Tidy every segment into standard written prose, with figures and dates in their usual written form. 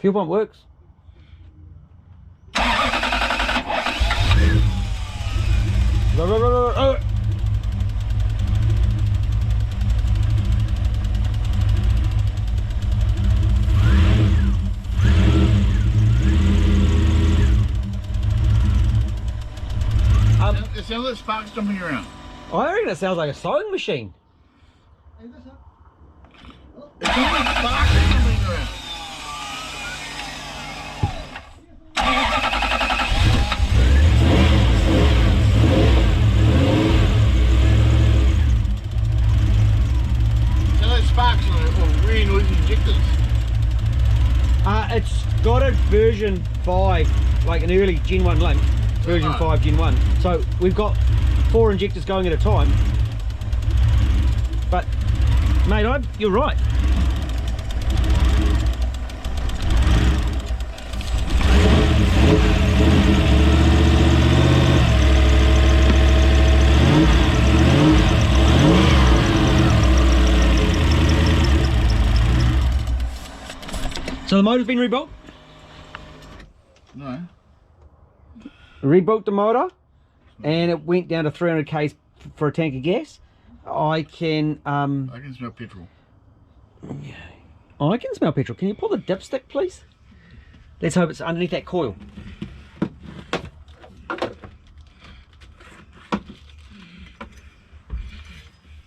Fuel pump works. Oh. It sounds like sparks jumping around. I reckon it sounds like a sewing machine. It sounds like sparks jumping around. It sounds like sparks or really noisy injectors. It's got a version 5, like an early Gen 1 link. Version 5 Gen 1. So we've got 4 injectors going at a time. But mate, you're right. So the motor's been rebuilt? No. Rebuilt the motor and it went down to 300 k's for a tank of gas. I can smell petrol. I can smell petrol. Can you pull the dipstick please? Let's hope it's underneath that coil.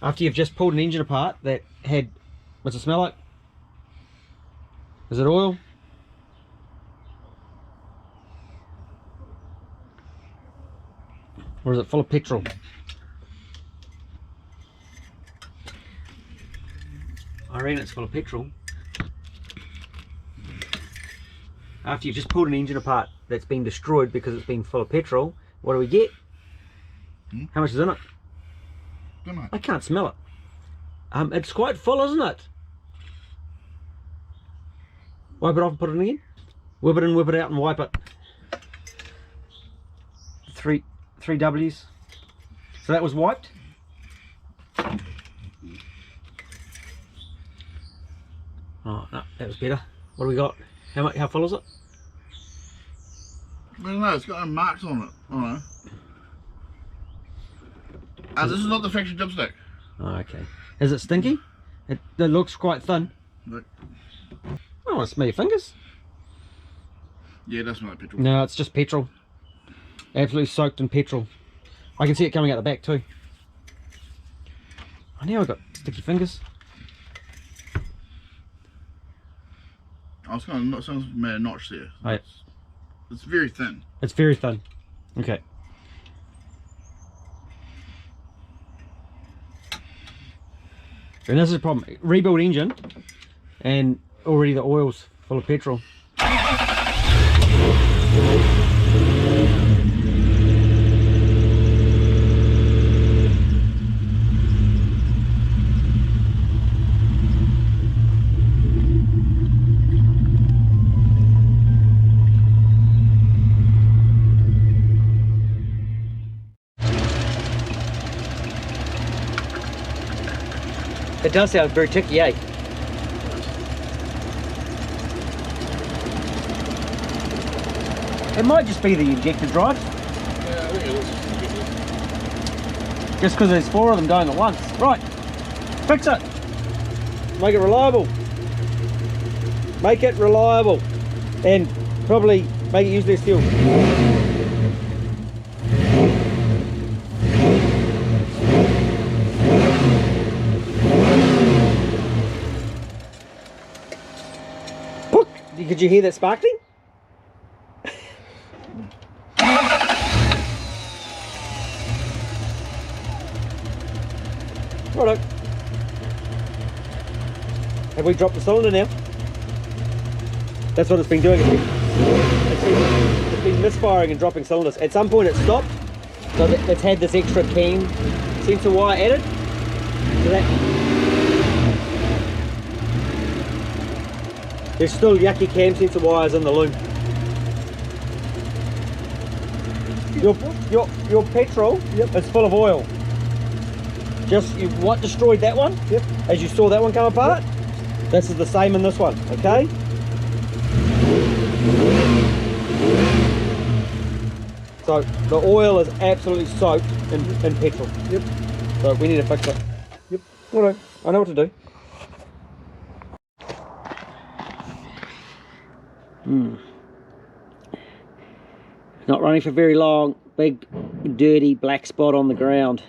After you've just pulled an engine apart that had, what's it smell like? Is it oil? Or is it full of petrol? I reckon it's full of petrol. After you've just pulled an engine apart that's been destroyed because it's been full of petrol, what do we get? How much is in it? I can't smell it. It's quite full, isn't it? Wipe it off and put it in again. Whip it in, whip it out and wipe it. Three W's. So that was wiped. Oh no, that was better. What do we got? How full is it? I don't know, it's got no marks on it. I don't know. This is not the factory dipstick. Oh, okay. Is it stinky? It looks quite thin. Look. I don't want to smell your fingers. Yeah, it does smell like petrol. No, it's just petrol. Absolutely soaked in petrol. I can see it coming out the back too. Oh, now I've got sticky fingers. I was going to sounds made a notch there. Oh, yeah. It's very thin. It's very thin. Okay. And this is the problem. Rebuild engine and already the oil's full of petrol. It does sound very ticky, eh? It might just be the injector drive. Yeah, I think it is. Just because there's 4 of them going at once. Right, fix it. Make it reliable. Make it reliable. And probably make it use less fuel. Could you hear that sparkling? Righto. Have we dropped the cylinder now? That's what it's been doing. It's been misfiring and dropping cylinders. At some point it stopped, so it's had this extra cam sensor wire added. So that there's still yucky cam sensor wires in the loom. Your petrol is full of oil. Just what destroyed that one? As you saw that one come apart, this is the same in this one, okay? So the oil is absolutely soaked in petrol. Yep. So we need to fix it. Yep. Alright, I know what to do. Not running for very long. Big dirty black spot on the ground.